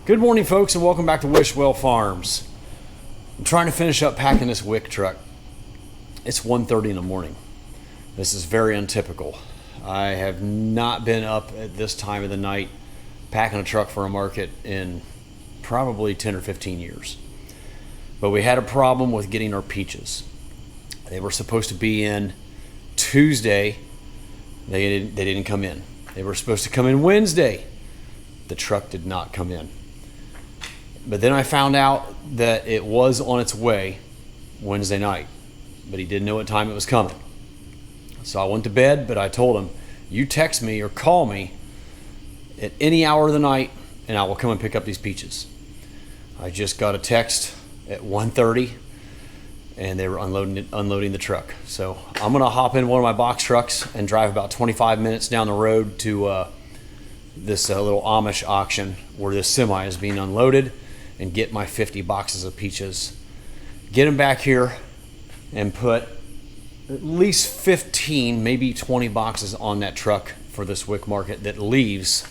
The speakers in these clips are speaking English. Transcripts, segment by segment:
Good morning, folks, and welcome back to Wishwell Farms. I'm trying to finish up packing this wick truck. It's 1:30 in the morning. This is very untypical. I have not been up at this time of the night packing a truck for a market in probably 10 or 15 years. But we had a problem with getting our peaches. They were supposed to be in Tuesday. They didn't come in. They were supposed to come in Wednesday. The truck did not come in. But then I found out that it was on its way Wednesday night, but he didn't know what time it was coming. So I went to bed, but I told him, you text me or call me at any hour of the night and I will come and pick up these peaches. I just got a text at 1:30 and they were unloading the truck. So I'm gonna hop in one of my box trucks and drive about 25 minutes down the road to this little Amish auction where this semi is being unloaded and get my 50 boxes of peaches, get them back here and put at least 15, maybe 20 boxes on that truck for this wick market that leaves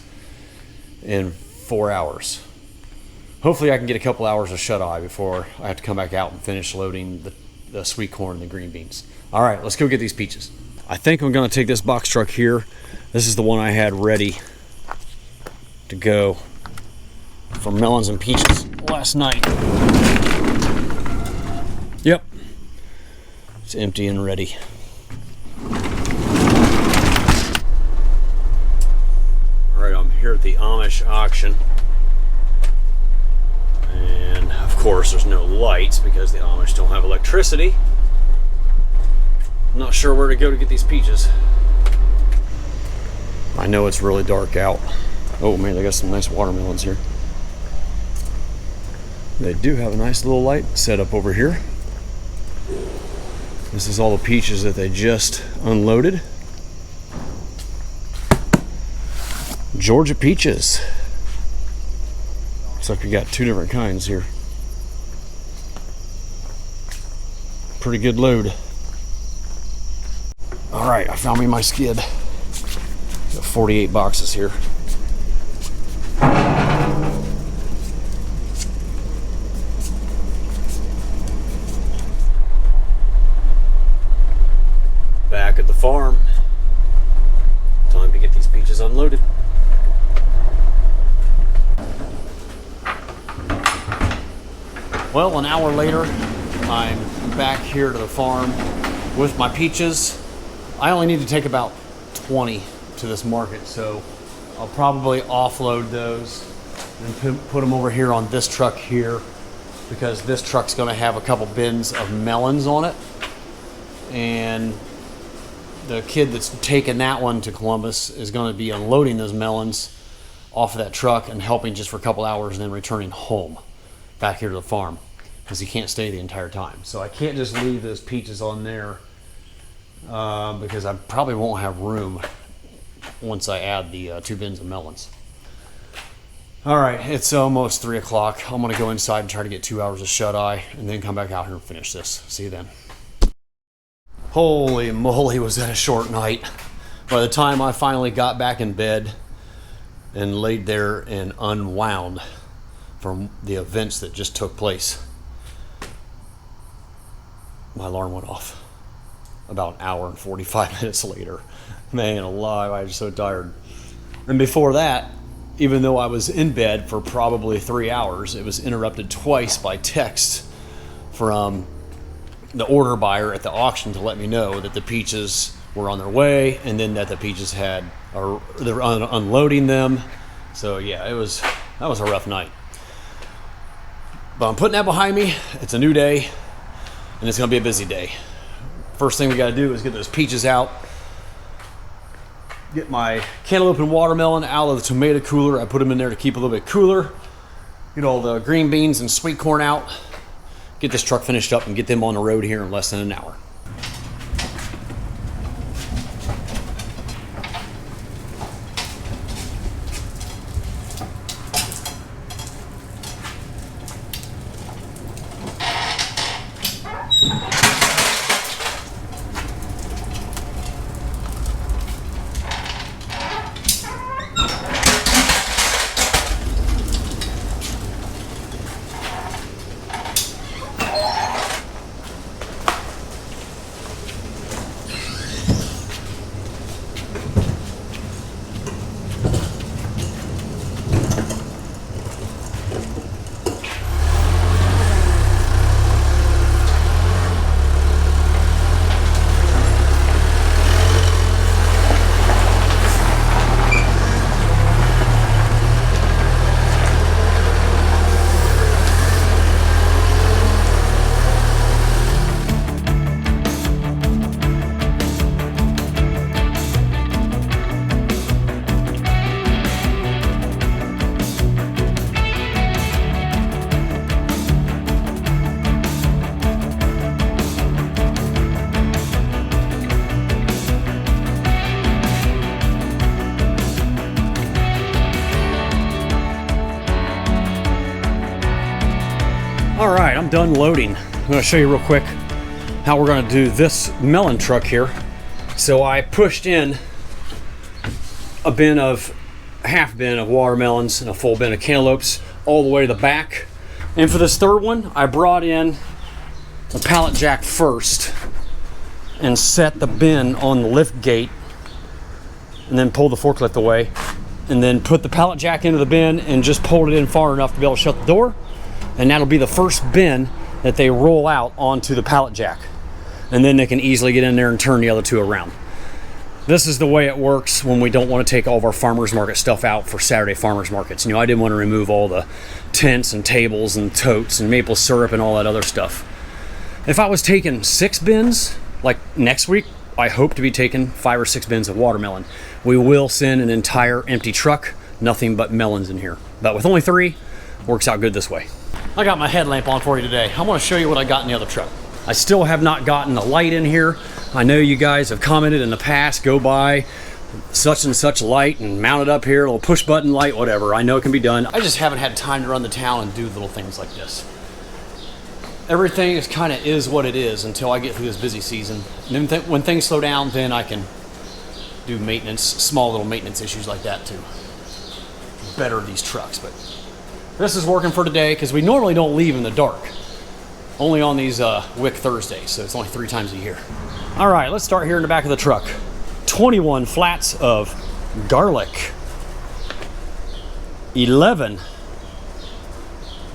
in 4 hours. Hopefully I can get a couple hours of shut-eye before I have to come back out and finish loading the sweet corn and the green beans. All right, let's go get these peaches. I think I'm gonna take this box truck here. This is the one I had ready to go for melons and peaches last night. Yep, it's empty and ready. All right, I'm here at the Amish auction. And of course there's no lights because the Amish don't have electricity. I'm not sure where to go to get these peaches. I know it's really dark out. Oh man, they got some nice watermelons here. They do have a nice little light set up over here. This is all the peaches that they just unloaded. Georgia peaches. Looks like we got two different kinds here. Pretty good load. All right, I found me my skid. Got 48 boxes here. Back at the farm. Time to get these peaches unloaded. Well, an hour later, I'm back here to the farm with my peaches. I only need to take about 20 to this market, so I'll probably offload those and put them over here on this truck here because this truck's gonna have a couple bins of melons on it. And the kid that's taking that one to Columbus is gonna be unloading those melons off of that truck and helping just for a couple hours and then returning home back here to the farm because he can't stay the entire time. So I can't just leave those peaches on there because I probably won't have room once I add the 2 bins of melons. All right, it's almost 3 o'clock. I'm gonna go inside and try to get 2 hours of shut-eye and then come back out here and finish this. See you then. Holy moly, was that a short night. By the time I finally got back in bed and laid there and unwound from the events that just took place, my alarm went off about an hour and 45 minutes later. Man alive, I was so tired. And before that, even though I was in bed for probably 3 hours, it was interrupted twice by text from the order buyer at the auction to let me know that the peaches were on their way and then that the peaches they're unloading them. So yeah, that was a rough night. But I'm putting that behind me. It's a new day and it's gonna be a busy day. First thing we gotta do is get those peaches out. Get my cantaloupe and watermelon out of the tomato cooler. I put them in there to keep a little bit cooler. Get all the green beans and sweet corn out. Get this truck finished up and get them on the road here in less than an hour. All right, I'm done loading. I'm gonna show you real quick how we're gonna do this melon truck here. So I pushed in a half bin of watermelons and a full bin of cantaloupes all the way to the back. And for this third one, I brought in the pallet jack first and set the bin on the lift gate and then pulled the forklift away and then put the pallet jack into the bin and just pulled it in far enough to be able to shut the door. And that'll be the first bin that they roll out onto the pallet jack. And then they can easily get in there and turn the other two around. This is the way it works when we don't want to take all of our farmers market stuff out for Saturday farmers markets. You know, I didn't want to remove all the tents and tables and totes and maple syrup and all that other stuff. If I was taking 6 bins, like next week, I hope to be taking 5 or 6 bins of watermelon. We will send an entire empty truck, nothing but melons in here. But with only 3, works out good this way. I got my headlamp on for you today. I want to show you what I got in the other truck. I still have not gotten the light in here. I know you guys have commented in the past, go buy such and such light and mount it up here, a little push button light, whatever. I know it can be done. I just haven't had time to run the town and do little things like this. Everything is kind of is what it is until I get through this busy season. And then when things slow down, then I can do maintenance, small little maintenance issues like that to better these trucks. But this is working for today because we normally don't leave in the dark. Only on these Wick Thursdays, so it's only 3 times a year. All right, let's start here in the back of the truck. 21 flats of garlic. 11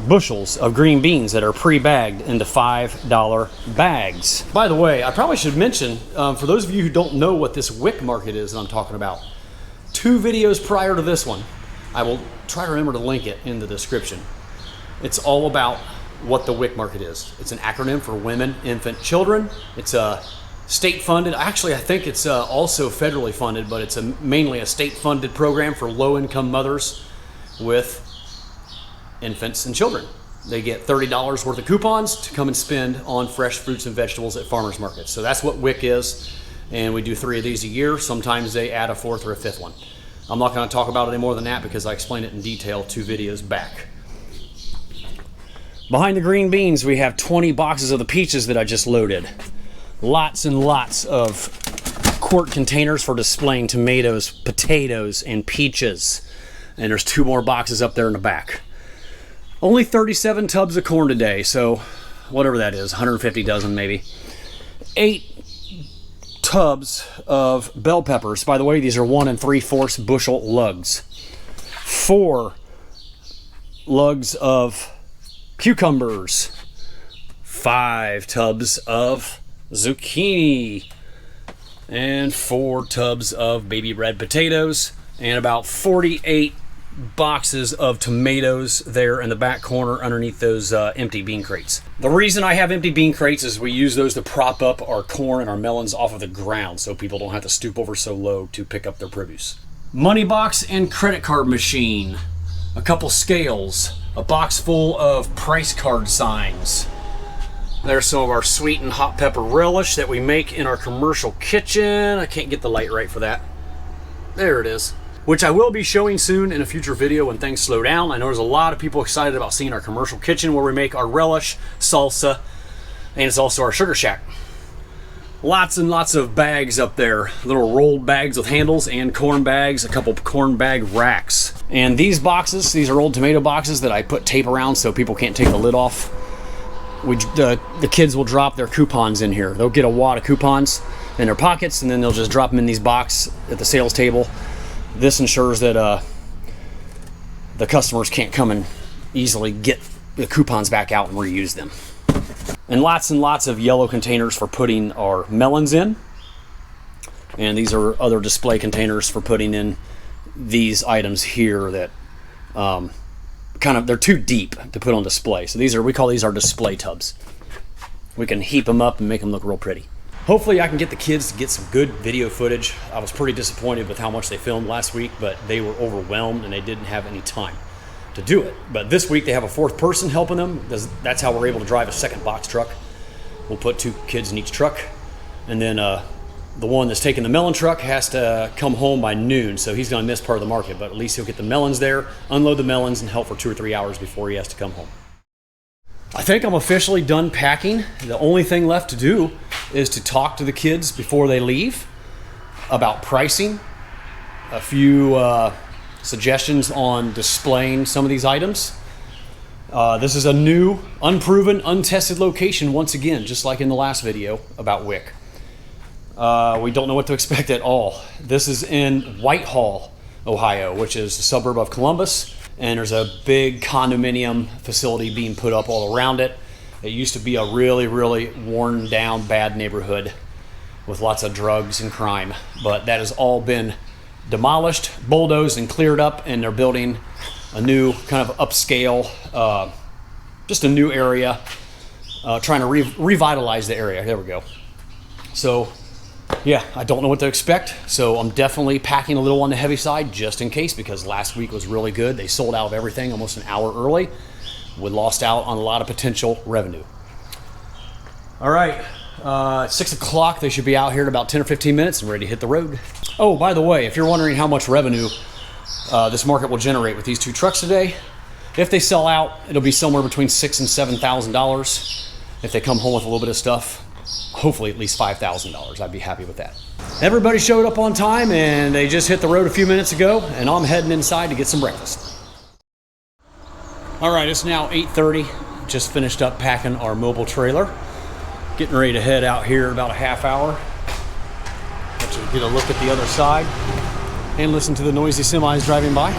bushels of green beans that are pre-bagged into $5 bags. By the way, I probably should mention, for those of you who don't know what this Wick market is that I'm talking about, 2 videos prior to this one, I will try to remember to link it in the description. It's all about what the Wick market is. It's an acronym for Women, Infant, Children. It's a state funded, actually I think it's also federally funded, but it's mainly a state funded program for low income mothers with infants and children. They get $30 worth of coupons to come and spend on fresh fruits and vegetables at farmers markets. So that's what Wick is, and we do 3 of these a year. Sometimes they add a 4th or a 5th one. I'm not going to talk about it any more than that because I explained it in detail 2 videos back. Behind the green beans, we have 20 boxes of the peaches that I just loaded. Lots and lots of quart containers for displaying tomatoes, potatoes, and peaches. And there's 2 more boxes up there in the back. Only 37 tubs of corn today, so whatever that is, 150 dozen maybe. 8 tubs of bell peppers. By the way, these are 1 3/4 bushel lugs. 4 lugs of cucumbers. 5 tubs of zucchini. And 4 tubs of baby red potatoes. And about 48 boxes of tomatoes there in the back corner underneath those empty bean crates. The reason I have empty bean crates is we use those to prop up our corn and our melons off of the ground so people don't have to stoop over so low to pick up their produce. Money box and credit card machine. A couple scales. A box full of price card signs. There's some of our sweet and hot pepper relish that we make in our commercial kitchen. I can't get the light right for that. There it is. Which I will be showing soon in a future video when things slow down. I know there's a lot of people excited about seeing our commercial kitchen where we make our relish, salsa, and it's also our sugar shack. Lots and lots of bags up there. Little rolled bags with handles and corn bags, a couple corn bag racks. And these boxes, these are old tomato boxes that I put tape around so people can't take the lid off. The kids will drop their coupons in here. They'll get a wad of coupons in their pockets and then they'll just drop them in these boxes at the sales table. This ensures that the customers can't come and easily get the coupons back out and reuse them. And lots of yellow containers for putting our melons in. And these are other display containers for putting in these items here that they're too deep to put on display. So we call these our display tubs. We can heap them up and make them look real pretty. Hopefully I can get the kids to get some good video footage. I was pretty disappointed with how much they filmed last week, but they were overwhelmed and they didn't have any time to do it. But this week they have a 4th person helping them. That's how we're able to drive a 2nd box truck. We'll put 2 kids in each truck. And then the one that's taking the melon truck has to come home by noon, so he's gonna miss part of the market, but at least he'll get the melons there, unload the melons, and help for 2 or 3 hours before he has to come home. I think I'm officially done packing. The only thing left to do is to talk to the kids before they leave about pricing, a few suggestions on displaying some of these items. This is a new, unproven, untested location once again, just like in the last video about Wick. We don't know what to expect at all. This is in Whitehall, Ohio, which is a suburb of Columbus, and there's a big condominium facility being put up all around it. It used to be a really, really worn down, bad neighborhood with lots of drugs and crime, but that has all been demolished, bulldozed, and cleared up, and they're building a new kind of upscale, just a new area, trying to revitalize the area. There we go. So yeah, I don't know what to expect, so I'm definitely packing a little on the heavy side just in case, because last week was really good. They sold out of everything almost an hour early. We lost out on a lot of potential revenue. All right, 6 o'clock, they should be out here in about 10 or 15 minutes and ready to hit the road. Oh, by the way, if you're wondering how much revenue this market will generate with these 2 trucks today, if they sell out, it'll be somewhere between $6,000 and $7,000. If they come home with a little bit of stuff, hopefully at least $5,000. I'd be happy with that. Everybody showed up on time and they just hit the road a few minutes ago, and I'm heading inside to get some breakfast. All right, it's now 8:30. Just finished up packing our mobile trailer. Getting ready to head out here in about a half hour. Let you get a look at the other side and listen to the noisy semis driving by.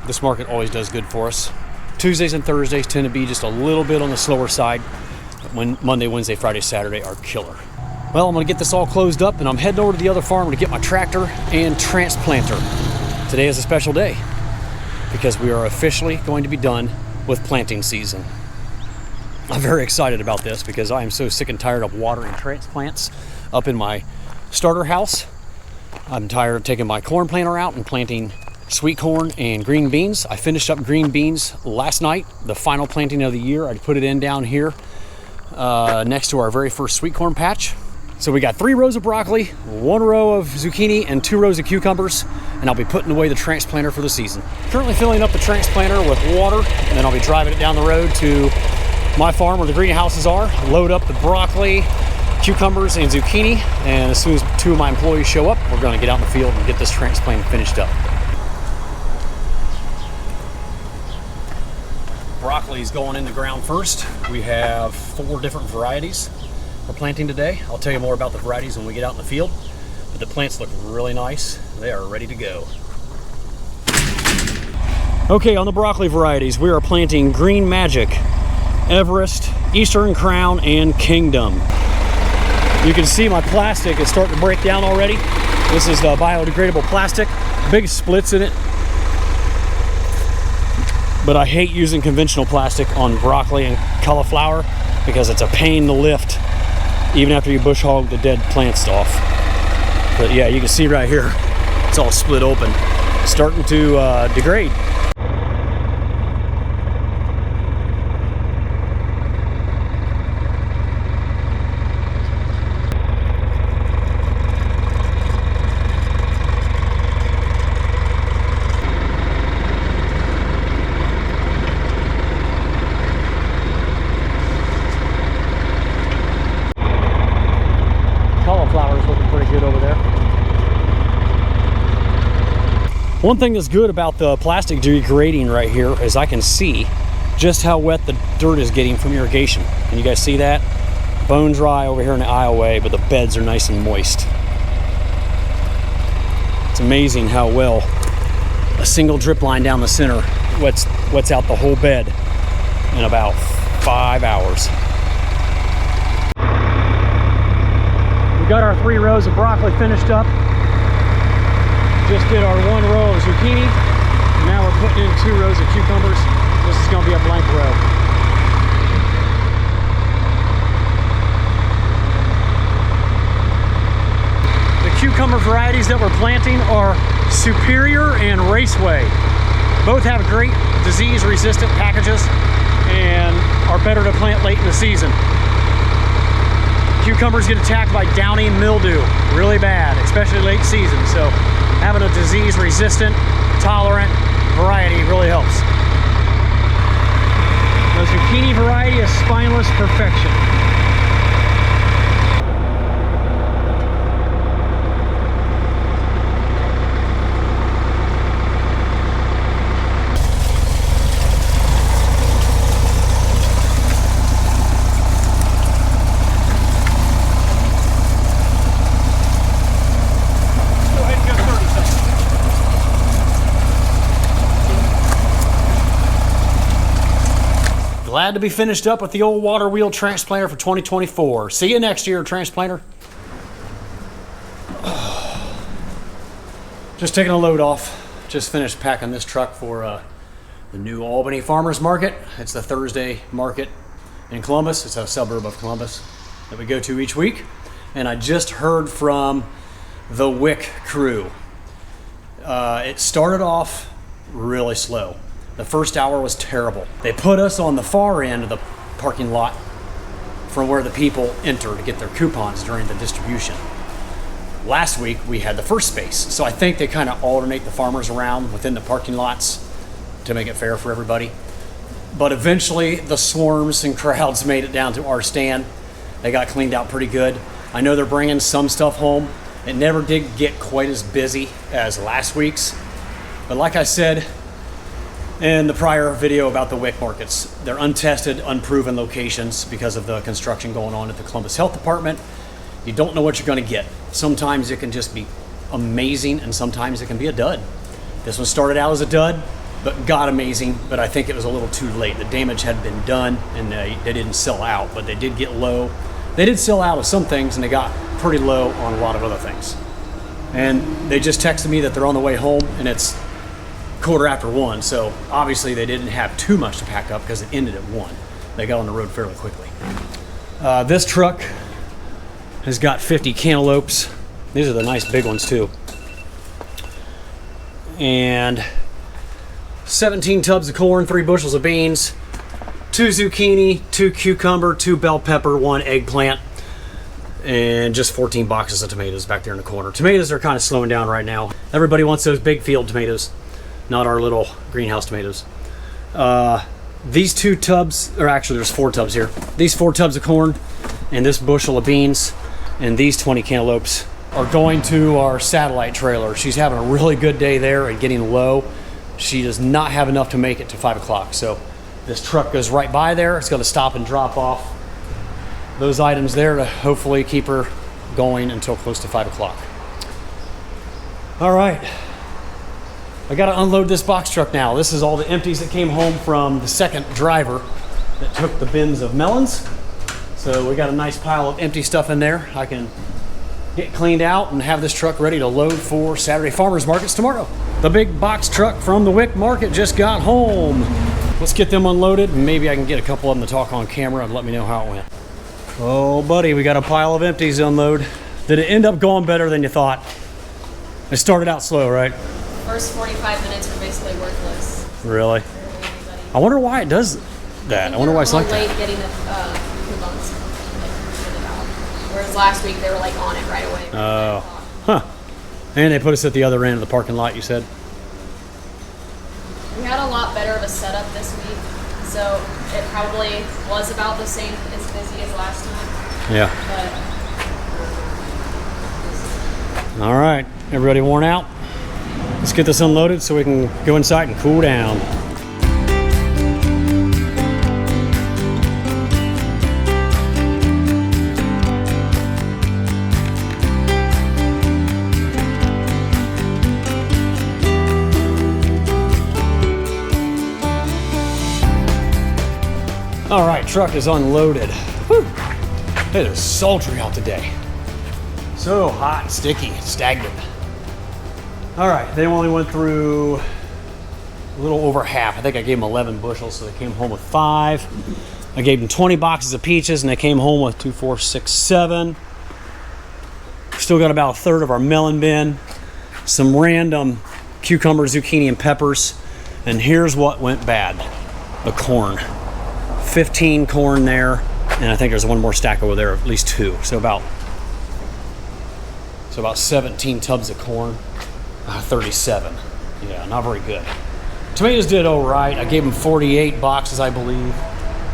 This market always does good for us. Tuesdays and Thursdays tend to be just a little bit on the slower side. When Monday, Wednesday, Friday, Saturday are killer. Well, I'm gonna get this all closed up and I'm heading over to the other farm to get my tractor and transplanter. Today is a special day because we are officially going to be done with planting season. I'm very excited about this because I am so sick and tired of watering transplants up in my starter house. I'm tired of taking my corn planter out and planting sweet corn and green beans. I finished up green beans last night, the final planting of the year. I put it in down here next to our very first sweet corn patch. So we got 3 rows of broccoli, 1 row of zucchini, and 2 rows of cucumbers, and I'll be putting away the transplanter for the season. Currently filling up the transplanter with water, and then I'll be driving it down the road to my farm where the greenhouses are, load up the broccoli, cucumbers, and zucchini, and as soon as 2 of my employees show up, we're gonna get out in the field and get this transplant finished up. Broccoli is going in the ground first. We have 4 different varieties we're planting today. I'll tell you more about the varieties when we get out in the field, but the plants look really nice. They are ready to go. Okay, on the broccoli varieties, we are planting Green Magic, Everest, Eastern Crown, and Kingdom. You can see my plastic is starting to break down already. This is the biodegradable plastic, big splits in it. But I hate using conventional plastic on broccoli and cauliflower because it's a pain to lift even after you bush hog the dead plants off. But yeah, you can see right here, it's all split open, starting to degrade. One thing that's good about the plastic degrading right here is I can see just how wet the dirt is getting from irrigation. Can you guys see that? Bone dry over here in the aisleway, but the beds are nice and moist. It's amazing how well a single drip line down the center wets out the whole bed in about 5 hours. We got our 3 rows of broccoli finished up. Just did our 1 row of zucchini. Now we're putting in 2 rows of cucumbers. This is going to be a blank row. The cucumber varieties that we're planting are Superior and Raceway. Both have great disease-resistant packages and are better to plant late in the season. Cucumbers get attacked by downy mildew really bad, especially late season. So having a disease-resistant, tolerant variety really helps. The zucchini variety is spineless perfection. Glad to be finished up with the old water wheel transplanter for 2024. See you next year, transplanter. Just taking a load off. Just finished packing this truck for the new Albany Farmers Market. It's the Thursday market in Columbus. It's a suburb of Columbus that we go to each week. And I just heard from the Wick crew. It started off really slow. The first hour was terrible. They put us on the far end of the parking lot from where the people enter to get their coupons during the distribution. Last week we had the first space, so I think they kind of alternate the farmers around within the parking lots to make it fair for everybody. But eventually the swarms and crowds made it down to our stand. They got cleaned out pretty good. I know they're bringing some stuff home. It never did get quite as busy as last week's, but like I said in the prior video about the Wick markets, they're untested, unproven locations because of the construction going on at the Columbus Health Department. You don't know what you're going to get. Sometimes it can just be amazing, and sometimes it can be a dud. This one started out as a dud, but got amazing, but I think it was a little too late. The damage had been done, and they didn't sell out, but they did get low. They did sell out of some things, and they got pretty low on a lot of other things. And they just texted me that they're on the way home, and it's 1:15, so obviously they didn't have too much to pack up because it ended at 1. They got on the road fairly quickly. This truck has got 50 cantaloupes. These are the nice big ones too. And 17 tubs of corn, 3 bushels of beans, 2 zucchini, 2 cucumber, 2 bell pepper, 1 eggplant, and just 14 boxes of tomatoes back there in the corner. Tomatoes are kind of slowing down right now. Everybody wants those big field tomatoes, not our little greenhouse tomatoes. These 2 tubs, or actually there's 4 tubs here. These 4 tubs of corn and this bushel of beans and these 20 cantaloupes are going to our satellite trailer. She's having a really good day there and getting low. She does not have enough to make it to 5 o'clock. So this truck goes right by there. It's gonna stop and drop off those items there to hopefully keep her going until close to 5 o'clock. All right. I gotta unload this box truck now. This is all the empties that came home from the second driver that took the bins of melons. So we got a nice pile of empty stuff in there. I can get cleaned out and have this truck ready to load for Saturday farmers markets tomorrow. The big box truck from the Wick market just got home. Let's get them unloaded, and maybe I can get a couple of them to talk on camera and let me know how it went. Oh buddy, we got a pile of empties to unload. Did it end up going better than you thought? It started out slow, right? First 45 minutes were basically worthless. Really? I wonder why it does that. I wonder why it's like that. Late getting the coupons, whereas last week they were like on it right away. Oh, huh. And they put us at the other end of the parking lot, you said? We had a lot better of a setup this week, so it probably was about the same as busy as last time. Yeah. But all right, everybody worn out? Let's get this unloaded so we can go inside and cool down. All right, truck is unloaded. Whew. It is sultry out today. So hot, sticky, stagnant. All right, they only went through a little over half. I think I gave them 11 bushels, so they came home with 5. I gave them 20 boxes of peaches, and they came home with 2, 4, 6, 7. Still got about a third of our melon bin, some random cucumber, zucchini, and peppers. And here's what went bad: the corn. 15 corn there, and I think there's one more stack over there, at least 2. So about 17 tubs of corn. 37. Yeah, not very good. Tomatoes did all right. I gave them 48 boxes, I believe.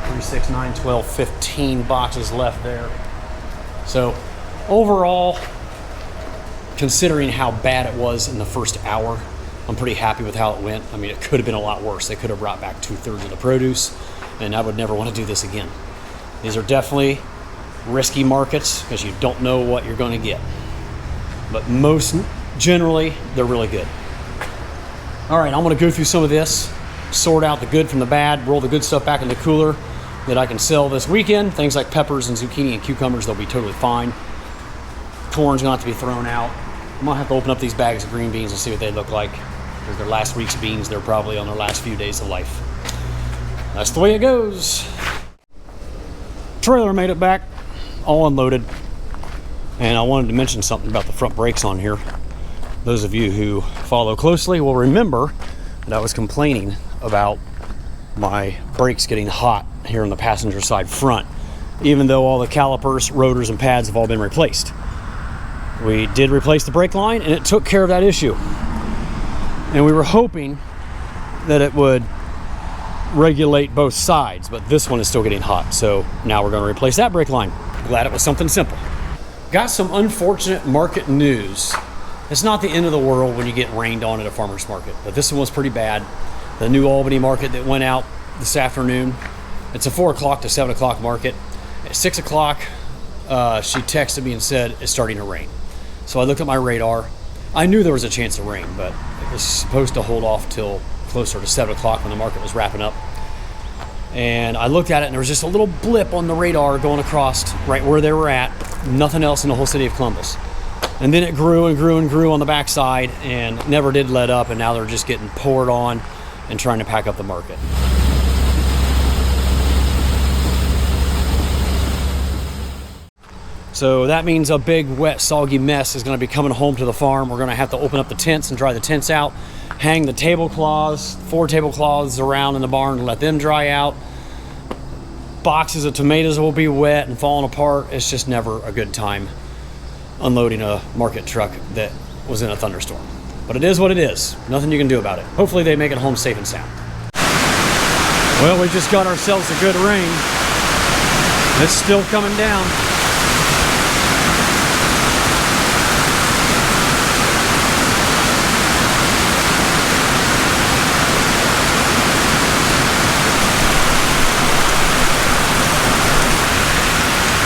3, 6, 9, 12, 15 boxes left there. So overall, considering how bad it was in the first hour, I'm pretty happy with how it went. I mean, it could have been a lot worse. They could have brought back 2/3 of the produce, and I would never want to do this again. These are definitely risky markets because you don't know what you're going to get. But most generally, they're really good. All right, I'm going to go through some of this, sort out the good from the bad, roll the good stuff back in the cooler that I can sell this weekend. Things like peppers and zucchini and cucumbers, they'll be totally fine. Corn's going to have to be thrown out. I'm going to have to open up these bags of green beans and see what they look like. Because they're last week's beans, they're probably on their last few days of life. That's the way it goes. Trailer made it back, all unloaded. And I wanted to mention something about the front brakes on here. Those of you who follow closely will remember that I was complaining about my brakes getting hot here on the passenger side front, even though all the calipers, rotors, and pads have all been replaced. We did replace the brake line, and it took care of that issue. And we were hoping that it would regulate both sides, but this one is still getting hot. So now we're going to replace that brake line. Glad it was something simple. Got some unfortunate market news. It's not the end of the world when you get rained on at a farmer's market, but this one was pretty bad. The New Albany market that went out this afternoon, it's a 4 o'clock to 7 o'clock market. At 6 o'clock, she texted me and said it's starting to rain. So I looked at my radar. I knew there was a chance of rain, but it was supposed to hold off till closer to 7 o'clock when the market was wrapping up. And I looked at it, and there was just a little blip on the radar going across right where they were at. Nothing else in the whole city of Columbus. And then it grew and grew and grew on the backside and never did let up, and now they're just getting poured on and trying to pack up the market. So that means a big, wet, soggy mess is going to be coming home to the farm. We're going to have to open up the tents and dry the tents out, hang the tablecloths, 4 tablecloths around in the barn to let them dry out. Boxes of tomatoes will be wet and falling apart. It's just never a good time unloading a market truck that was in a thunderstorm. But it is what it is. Nothing you can do about it. Hopefully they make it home safe and sound. Well, we just got ourselves a good rain. It's still coming down.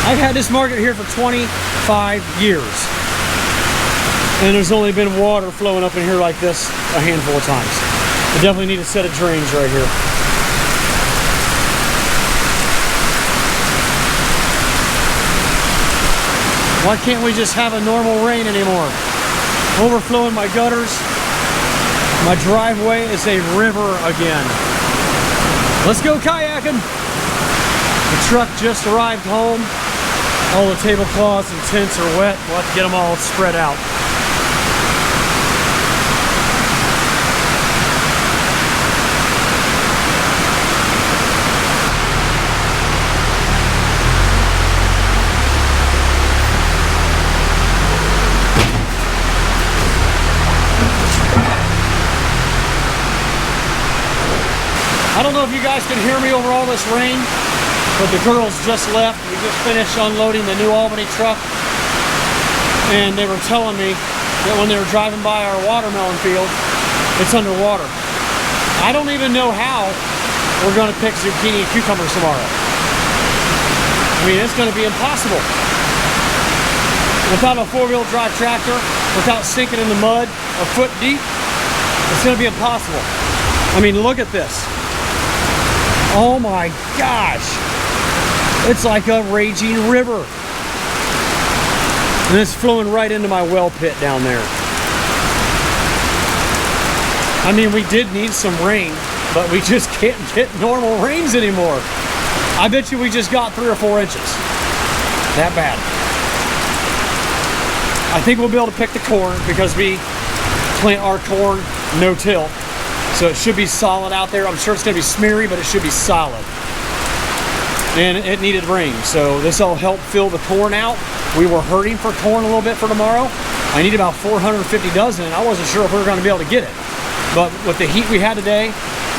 I've had this market here for 25 years. And there's only been water flowing up in here like this a handful of times. I definitely need a set of drains right here. Why can't we just have a normal rain anymore? Overflowing my gutters. My driveway is a river again. Let's go kayaking. The truck just arrived home. All the tablecloths and tents are wet. We'll have to get them all spread out. I don't know if you guys can hear me over all this rain, but the girls just left. We just finished unloading the New Albany truck, and they were telling me that when they were driving by our watermelon field, it's underwater. I don't even know how we're going to pick zucchini and cucumbers tomorrow. I mean, it's going to be impossible. Without a 4-wheel drive tractor, without sinking in the mud a foot deep, it's going to be impossible. I mean, look at this. Oh my gosh. It's like a raging river. And it's flowing right into my well pit down there. I mean, we did need some rain, but we just can't get normal rains anymore. I bet you we just got 3 or 4 inches. That bad. I think we'll be able to pick the corn because we plant our corn no-till. So it should be solid out there. I'm sure it's going to be smeary, but it should be solid. And it needed rain, so this will help fill the corn out. We were hurting for corn a little bit for tomorrow. I need about 450 dozen, and I wasn't sure if we were going to be able to get it. But with the heat we had today,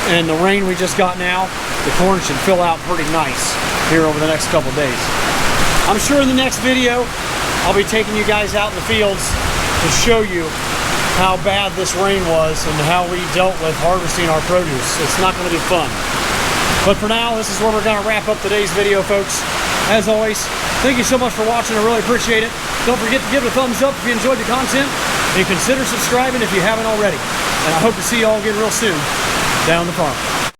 and the rain we just got now, the corn should fill out pretty nice here over the next couple days. I'm sure in the next video, I'll be taking you guys out in the fields to show you how bad this rain was and how we dealt with harvesting our produce. It's not going to be fun. But for now, this is where we're going to wrap up today's video, folks. As always, thank you so much for watching. I really appreciate it. Don't forget to give it a thumbs up if you enjoyed the content, and consider subscribing if you haven't already. And I hope to see you all again real soon down the farm.